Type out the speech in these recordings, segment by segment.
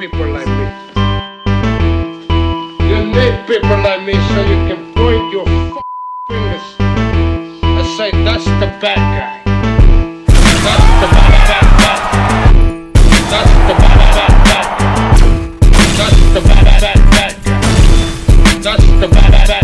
people like me. You need people like me so you can point your fingers and say, that's the bad guy. That's the bad guy. That's the bad guy. That's the bad guy. That's the bad guy.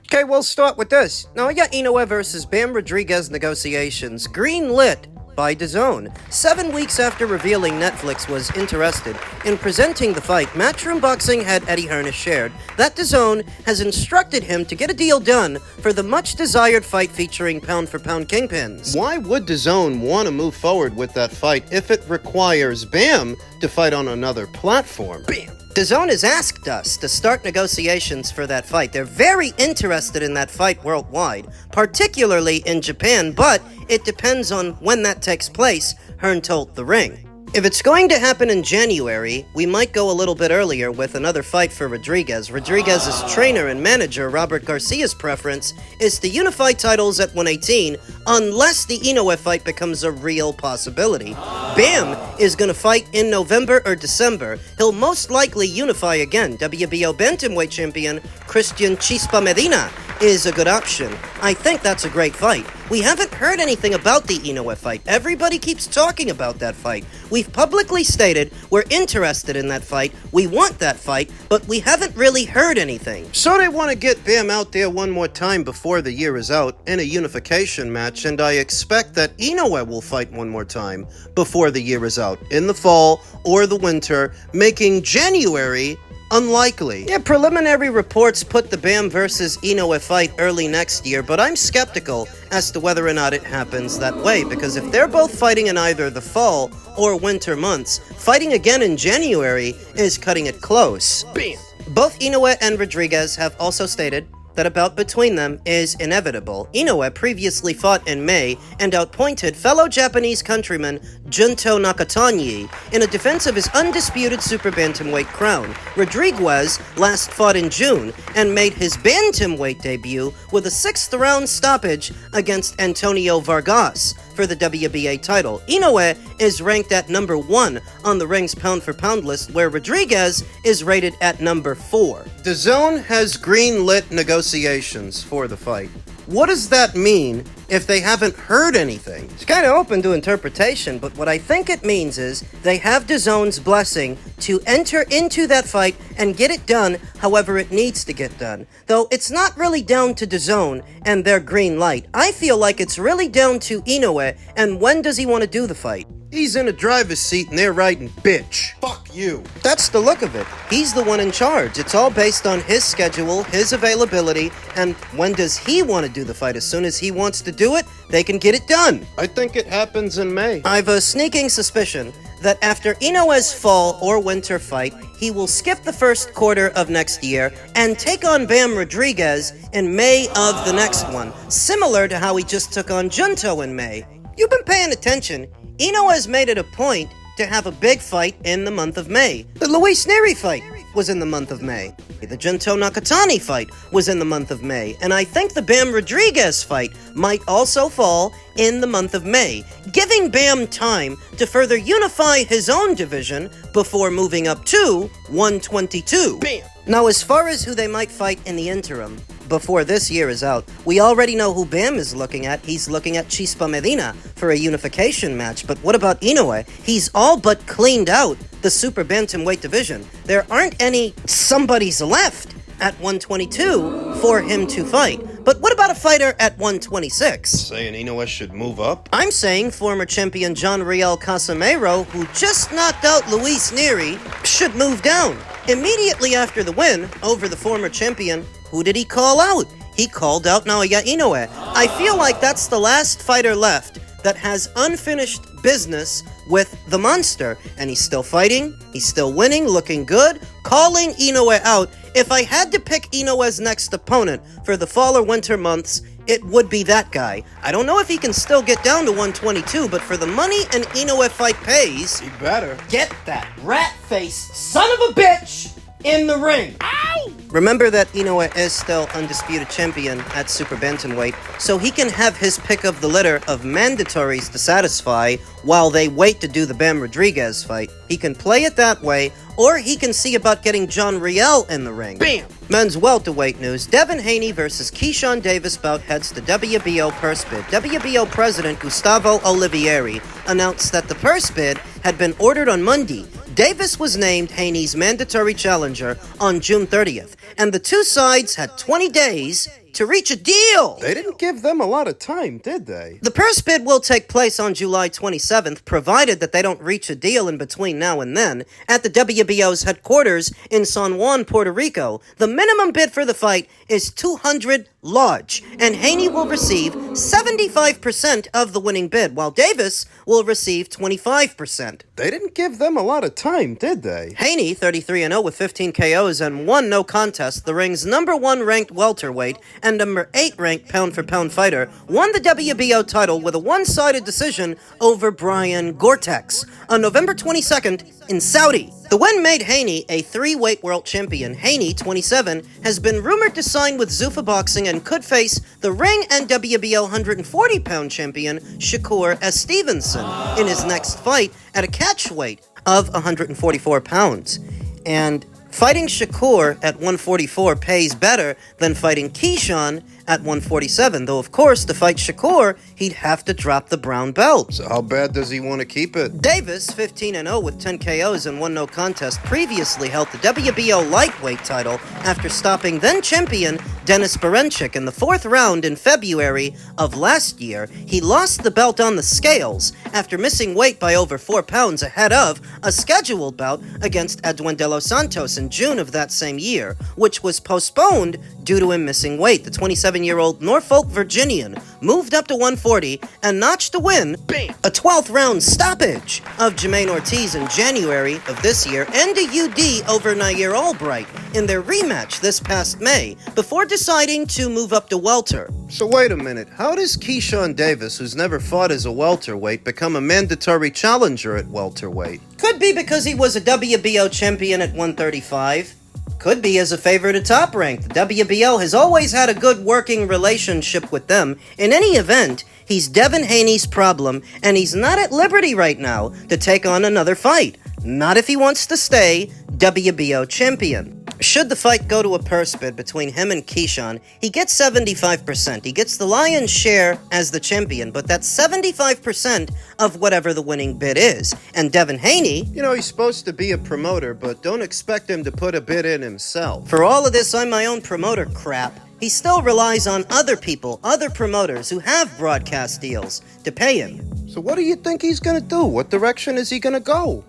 Okay, we'll start with this. Now, we got Inoue versus Bam Rodriguez negotiations. Green lit by DAZN. 7 weeks after revealing Netflix was interested in presenting the fight, Matchroom Boxing head Eddie Hearn has shared that DAZN has instructed him to get a deal done for the much-desired fight featuring pound-for-pound kingpins. Why would DAZN want to move forward with that fight if it requires Bam to fight on another platform? Bam! DAZN has asked us to start negotiations for that fight. They're very interested in that fight worldwide, particularly in Japan, but it depends on when that takes place, Hearn told The Ring. If it's going to happen in January, we might go a little bit earlier with another fight for Rodriguez. Rodriguez's trainer and manager, Robert Garcia's preference is to unify titles at 118 unless the Inoue fight becomes a real possibility. Bam is going to fight in November or December. He'll most likely unify again. WBO Bantamweight champion Christian Chispa Medina is a good option. I think that's a great fight. We haven't heard anything about the Inoue fight. Everybody keeps talking about that fight. We've publicly stated we're interested in that fight, we want that fight, but we haven't really heard anything. So they want to get Bam out there one more time before the year is out in a unification match, and I expect that Inoue will fight one more time before the year is out, in the fall or the winter, making January unlikely. Yeah, preliminary reports put the Bam versus Inoue fight early next year, but I'm skeptical as to whether or not it happens that way, because if they're both fighting in either the fall or winter months, fighting again in January is cutting it close. Bam! Both Inoue and Rodriguez have also stated that a bout between them is inevitable. Inoue previously fought in May and outpointed fellow Japanese countryman Junto Nakatanyi in a defense of his undisputed super bantamweight crown. Rodriguez last fought in June and made his bantamweight debut with a 6th round stoppage against Antonio Vargas for the WBA title. Inoue is ranked at number 1 on the Ring's pound-for-pound list, where Rodriguez is rated at number 4. DAZN has green-lit negotiations for the fight. What does that mean if they haven't heard anything? It's kind of open to interpretation, but what I think it means is they have DAZN's blessing to enter into that fight and get it done however it needs to get done. Though it's not really down to DAZN and their green light. I feel like it's really down to Inoue and when does he want to do the fight. He's in a driver's seat and they're writing, bitch. Fuck you. That's the look of it. He's the one in charge. It's all based on his schedule, his availability, and when does he want to do the fight. As soon as he wants to do it, they can get it done. I think it happens in May. I've a sneaking suspicion that after Inoue's fall or winter fight, he will skip the first quarter of next year and take on Bam Rodriguez in May of the next one, similar to how he just took on Junto in May. You've been paying attention. Inoue has made it a point to have a big fight in the month of May. The Luis Neri fight was in the month of May. The Junto Nakatani fight was in the month of May. And I think the Bam Rodriguez fight might also fall in the month of May, giving Bam time to further unify his own division before moving up to 122. Bam! Now, as far as who they might fight in the interim, before this year is out, we already know who Bam is looking at. He's looking at Chispa Medina for a unification match. But what about Inoue? He's all but cleaned out the super bantamweight division. There aren't any somebodies left at 122 for him to fight. But what about a fighter at 126? Saying Inoue should move up? I'm saying former champion John Riel Casimero, who just knocked out Luis Neri, should move down. Immediately after the win over the former champion, who did he call out? He called out Naoya Inoue. I feel like that's the last fighter left that has unfinished business with the monster. And he's still fighting, he's still winning, looking good, calling Inoue out. If I had to pick Inoue's next opponent for the fall or winter months, it would be that guy. I don't know if he can still get down to 122, but for the money an Inoue fight pays, He better. get that rat-faced son of a bitch in the ring. Ow! Remember that Inoue is still undisputed champion at super bantamweight, so he can have his pick of the litter of mandatories to satisfy while they wait to do the Bam Rodriguez fight. He can play it that way, or he can see about getting John Riel in the ring. Bam! Men's welterweight news: Devin Haney versus Keyshawn Davis bout heads to WBO purse bid. WBO President Gustavo Olivieri announced that the purse bid had been ordered on Monday. Davis was named Haney's mandatory challenger on June 30th, and the two sides had 20 days to reach a deal. They didn't give them a lot of time, did they? The purse bid will take place on July 27th, provided that they don't reach a deal in between now and then, at the WBO's headquarters in San Juan, Puerto Rico. The minimum bid for the fight is $200 large, and Haney will receive 75% of the winning bid, while Davis will receive 25%. They didn't give them a lot of time, did they? Haney, 33-0 with 15 KOs and 1 no contest, the ring's number 1 ranked welterweight and number 8 ranked pound-for-pound fighter, won the WBO title with a one-sided decision over Brian Gortex on November 22nd in Saudi. The win made Haney a 3-weight world champion. Haney, 27, has been rumored to sign with Zuffa Boxing and could face the ring and WBO 140-pound champion Shakur S. Stevenson in his next fight at a catch weight of 144 pounds. And fighting Shakur at 144 pays better than fighting Keyshawn at 147, though of course to fight Shakur, he'd have to drop the brown belt. So how bad does he want to keep it? Davis, 15-0 with 10 KOs and 1 no contest, previously held the WBO lightweight title after stopping then-champion Denis Berenchik in the 4th round in February of last year. He lost the belt on the scales after missing weight by over 4 pounds ahead of a scheduled bout against Edwin De Los Santos in June of that same year, which was postponed due to him missing weight. The 27-year-old Norfolk Virginian moved up to 140 and notched a win, a 12th round stoppage of Jermaine Ortiz in January of this year, and a UD over Nair Albright in their rematch this past May, before deciding to move up to welter. So wait a minute, how does Keyshawn Davis, who's never fought as a welterweight, become a mandatory challenger at welterweight? Could be because he was a WBO champion at 135. Could be as a favor to Top Rank. The WBO has always had a good working relationship with them. In any event, he's Devin Haney's problem, and he's not at liberty right now to take on another fight. Not if he wants to stay WBO champion. Should the fight go to a purse bid between him and Keyshawn, he gets 75%. He gets the lion's share as the champion, but that's 75% of whatever the winning bid is. And Devin Haney, You know, he's supposed to be a promoter, but don't expect him to put a bid in himself. for all of this I'm my own promoter crap, he still relies on other people, other promoters who have broadcast deals to pay him. So what do you think he's gonna do? What direction is he gonna go?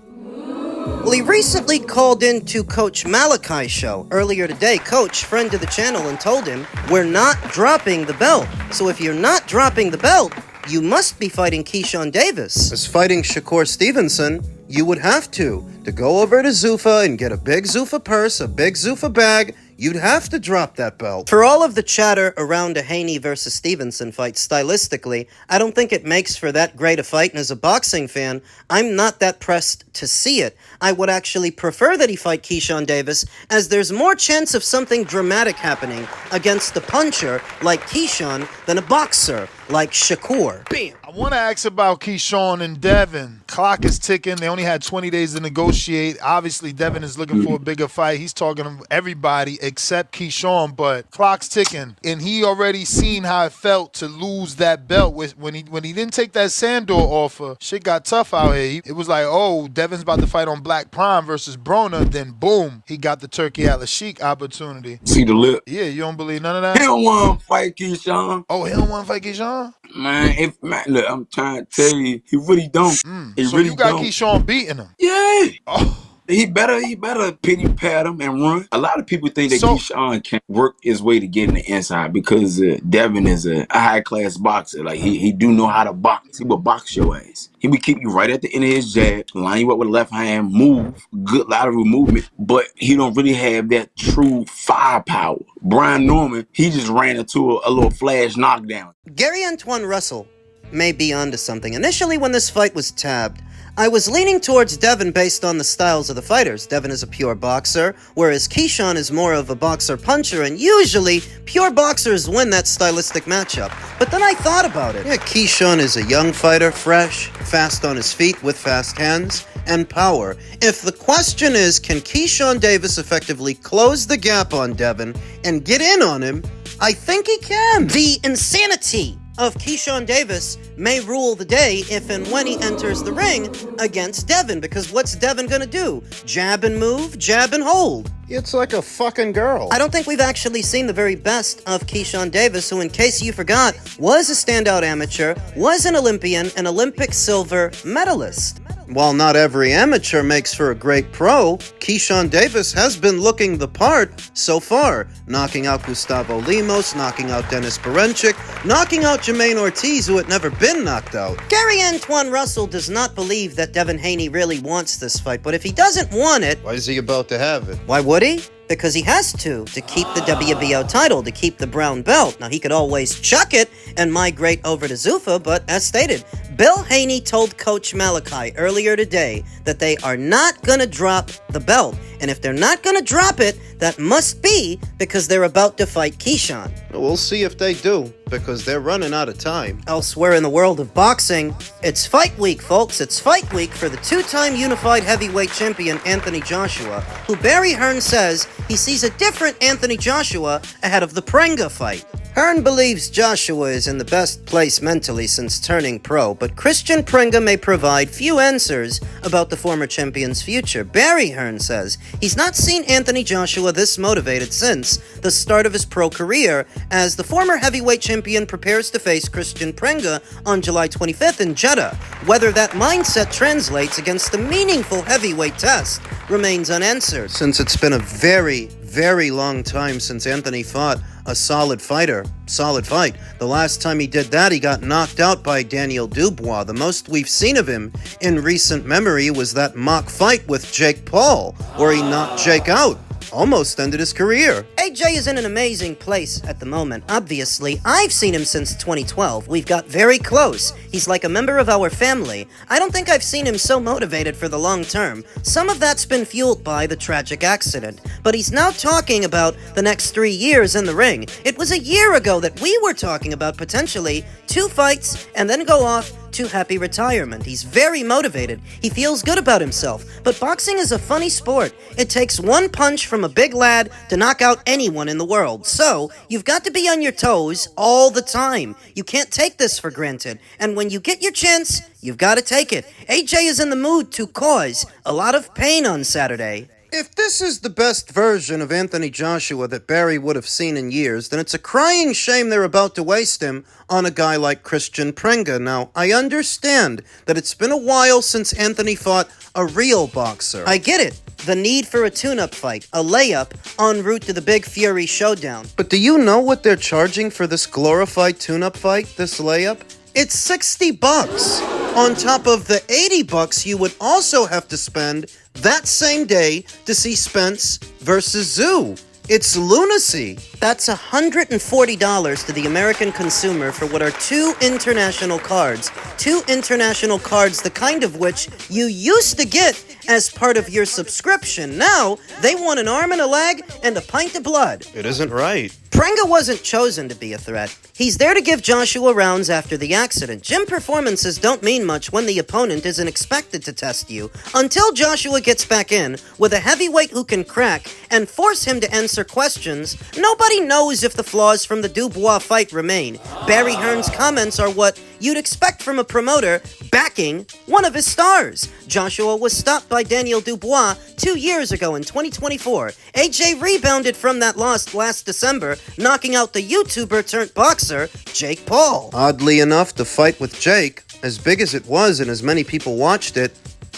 Well, he recently called into Coach Malachi's show earlier today. Coach, friend of the channel, and told him, we're not dropping the belt. So if you're not dropping the belt, you must be fighting Keyshawn Davis. As fighting Shakur Stevenson, you would have to go over to Zuffa and get a big Zuffa purse, a big Zuffa bag. You'd have to drop that belt. For all of the chatter around a Haney versus Stevenson fight stylistically, I don't think it makes for that great a fight, and as a boxing fan, I'm not that pressed to see it. I would actually prefer that he fight Keyshawn Davis, as there's more chance of something dramatic happening against a puncher like Keyshawn than a boxer like Shakur. Bam! I want to ask about Keyshawn and Devin. Clock is ticking. They only had 20 days to negotiate. Obviously, Devin is looking for a bigger fight. He's talking to everybody except Keyshawn, but clock's ticking. And he already seen how it felt to lose that belt when he didn't take that Sandor offer. Shit got tough out here. It was like, oh, Devin's about to fight on Black Prime versus Broner. Then boom, he got the Turkey Atlas Sheik opportunity. See the lip. Yeah, you don't believe none of that? He don't want to fight Keyshawn. Oh, he don't want to fight Keyshawn? Man, look, I'm trying to tell you, he really don't. He So really you got don't. Keyshawn beating him? Yeah. Oh, He better pity pat him and run. A lot of people think that So- Keyshawn can work his way to get in the inside because Devin is a high class boxer. Like he do know how to box. He will box your ass. He would keep you right at the end of his jab, line you up with a left hand, move, good lateral movement, but he don't really have that true firepower. Brian Norman, he just ran into a little flash knockdown. Gary Antoine Russell may be onto something. Initially, when this fight was tabbed, I was leaning towards Devin based on the styles of the fighters. Devin is a pure boxer, whereas Keyshawn is more of a boxer-puncher, and usually, pure boxers win that stylistic matchup. But then I thought about it. Yeah, Keyshawn is a young fighter, fresh, fast on his feet with fast hands, and power. If the question is, can Keyshawn Davis effectively close the gap on Devin and get in on him, I think he can. The insanity of Keyshawn Davis may rule the day if and when he enters the ring against Devin, because what's Devin gonna do? Jab and move, jab and hold. It's like a fucking girl. I don't think we've actually seen the very best of Keyshawn Davis, who, in case you forgot, was a standout amateur, was an Olympian, an Olympic silver medalist. While not every amateur makes for a great pro, Keyshawn Davis has been looking the part so far, knocking out Gustavo Lemos, knocking out Dennis Berenchik, knocking out Jermaine Ortiz, who had never been knocked out. Gary Antoine Russell does not believe that Devin Haney really wants this fight, but if he doesn't want it, Why is he about to have it? why would he? Because he has to keep the WBO title, to keep the brown belt. Now, he could always chuck it and migrate over to Zuffa, but as stated, Bill Haney told Coach Malachi earlier today that they are not going to drop the belt. And if they're not going to drop it, that must be because they're about to fight Keyshawn. We'll see if they do, because they're running out of time. Elsewhere in the world of boxing, it's fight week, folks. It's fight week for the two-time unified heavyweight champion Anthony Joshua, who Barry Hearn says he sees a different Anthony Joshua ahead of the Prenga fight. Hearn believes Joshua is in the best place mentally since turning pro, but Christian Prenga may provide few answers about the former champion's future. Barry Hearn says he's not seen Anthony Joshua this motivated since the start of his pro career, as the former heavyweight champion prepares to face Christian Prenga on July 25th in Jeddah. Whether that mindset translates against the meaningful heavyweight test remains unanswered. Since it's been a very, very long time since Anthony fought a solid fight. The last time he did that, he got knocked out by Daniel Dubois. The most we've seen of him in recent memory was that mock fight with Jake Paul, where he knocked Jake out. Almost ended his career. AJ is in an amazing place at the moment. Obviously, I've seen him since 2012. We've got very close. He's like a member of our family. I don't think I've seen him so motivated for the long term. Some of that's been fueled by the tragic accident. But he's now talking about the next 3 years in the ring. It was a year ago that we were talking about potentially 2 fights and then go off to happy retirement. He's very motivated. He feels good about himself. But boxing is a funny sport. It takes one punch from a big lad to knock out anyone in the world. So, you've got to be on your toes all the time. You can't take this for granted. And when you get your chance, you've got to take it. AJ is in the mood to cause a lot of pain on Saturday. If this is the best version of Anthony Joshua that Barry would have seen in years, then it's a crying shame they're about to waste him on a guy like Christian Prenga. Now, I understand that it's been a while since Anthony fought a real boxer. I get it. The need for a tune-up fight, a layup, en route to the Big Fury showdown. But do you know what they're charging for this glorified tune-up fight, this layup? It's $60. On top of the $80 you would also have to spend that same day to see Spence versus Zoo. It's lunacy. That's $140 to the American consumer for what are 2 international cards. 2 international cards, the kind of which you used to get as part of your subscription. Now, they want an arm and a leg and a pint of blood. It isn't right. Prenga wasn't chosen to be a threat. He's there to give Joshua rounds after the accident. Gym performances don't mean much when the opponent isn't expected to test you. Until Joshua gets back in with a heavyweight who can crack and force him to answer questions, nobody knows if the flaws from the Dubois fight remain. Barry Hearn's comments are what you'd expect from a promoter backing one of his stars. Joshua was stopped by Daniel Dubois 2 years ago in 2024. AJ rebounded from that loss last December, knocking out the YouTuber-turned-boxer Jake Paul. Oddly enough, the fight with Jake, as big as it was and as many people watched it,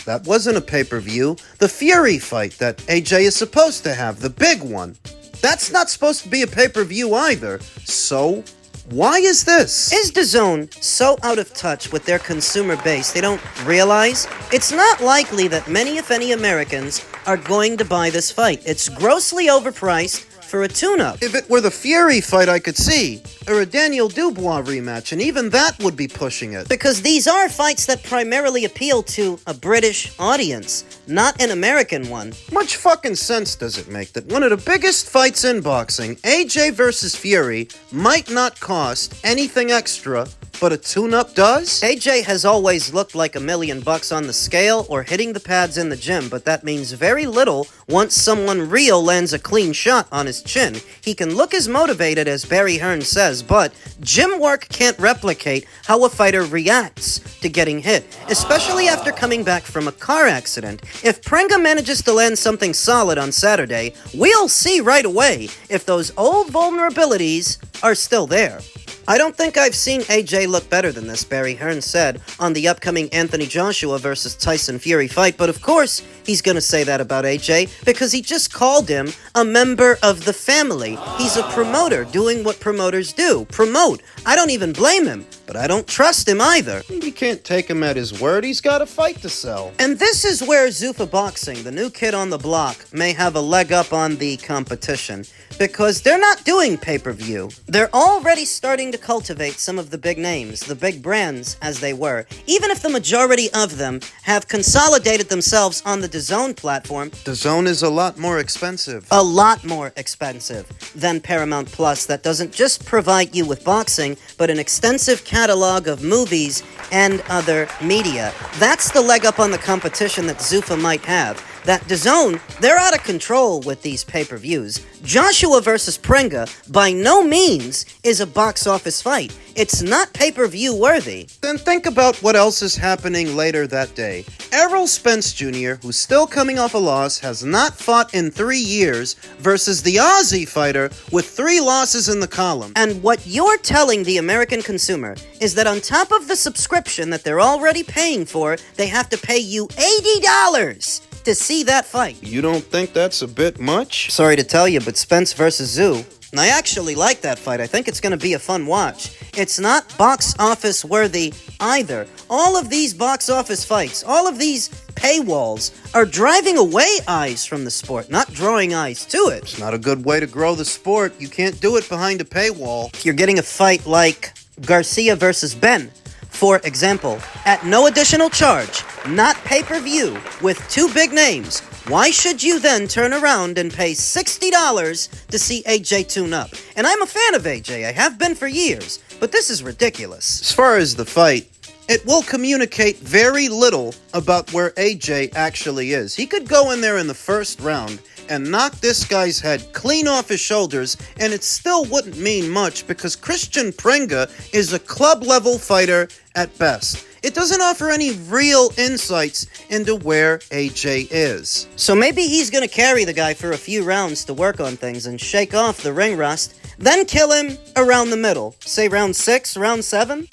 That wasn't a pay-per-view. The Fury fight that AJ is supposed to have, the big one. That's not supposed to be a pay-per-view either. So, why is this? Is DAZN so out of touch with their consumer base they don't realize? It's not likely that many, if any, Americans are going to buy this fight. It's grossly overpriced for a tune-up. If it were the Fury fight, I could see. Or a Daniel Dubois rematch, and even that would be pushing it. Because these are fights that primarily appeal to a British audience, not an American one. Much fucking sense does it make that one of the biggest fights in boxing, AJ versus Fury, might not cost anything extra, but a tune-up does? AJ has always looked like $1 million on the scale or hitting the pads in the gym, but that means very little once someone real lands a clean shot on his chin. He can look as motivated as Barry Hearn says, but gym work can't replicate how a fighter reacts to getting hit, especially after coming back from a car accident. If Prenga manages to land something solid on Saturday, we'll see right away if those old vulnerabilities are still there. I don't think I've seen AJ look better than this, Barry Hearn said on the upcoming Anthony Joshua versus Tyson Fury fight, but of course he's gonna say that about AJ because he just called him a member of the family. He's a promoter doing what promoters do, promote. I don't even blame him, but I don't trust him either. You can't take him at his word, he's got a fight to sell. And this is where Zuffa Boxing, the new kid on the block, may have a leg up on the competition, because they're not doing pay-per-view. They're already starting to cultivate some of the big names, the big brands as they were, even if the majority of them have consolidated themselves on the DAZN platform. DAZN is a lot more expensive. A lot more expensive than Paramount Plus that doesn't just provide you with boxing, but an extensive catalog of movies and other media. That's the leg up on the competition that Zuffa might have. That DAZN, they're out of control with these pay-per-views. Joshua versus Prenga, by no means, is a box office fight. It's not pay-per-view worthy. Then think about what else is happening later that day. Errol Spence Jr., who's still coming off a loss, has not fought in 3 years, versus the Aussie fighter with 3 losses in the column. And what you're telling the American consumer is that on top of the subscription that they're already paying for, they have to pay you $80 to see that fight. You don't think that's a bit much? Sorry to tell you, but Spence versus Zoo, and I actually like that fight. I think it's going to be a fun watch. It's not box office worthy either. All of these box office fights, all of these paywalls are driving away eyes from the sport, not drawing eyes to it. It's not a good way to grow the sport. You can't do it behind a paywall. You're getting a fight like Garcia versus Ben, for example, at no additional charge, not pay-per-view, with 2 big names. Why should you then turn around and pay $60 to see AJ tune up? And I'm a fan of AJ, I have been for years, but this is ridiculous. As far as the fight, it will communicate very little about where AJ actually is. He could go in there in the first round and knock this guy's head clean off his shoulders, and it still wouldn't mean much because Christian Prenga is a club-level fighter at best. It doesn't offer any real insights into where AJ is. So maybe he's gonna carry the guy for a few rounds to work on things and shake off the ring rust, then kill him around the middle. Say round 6, round 7?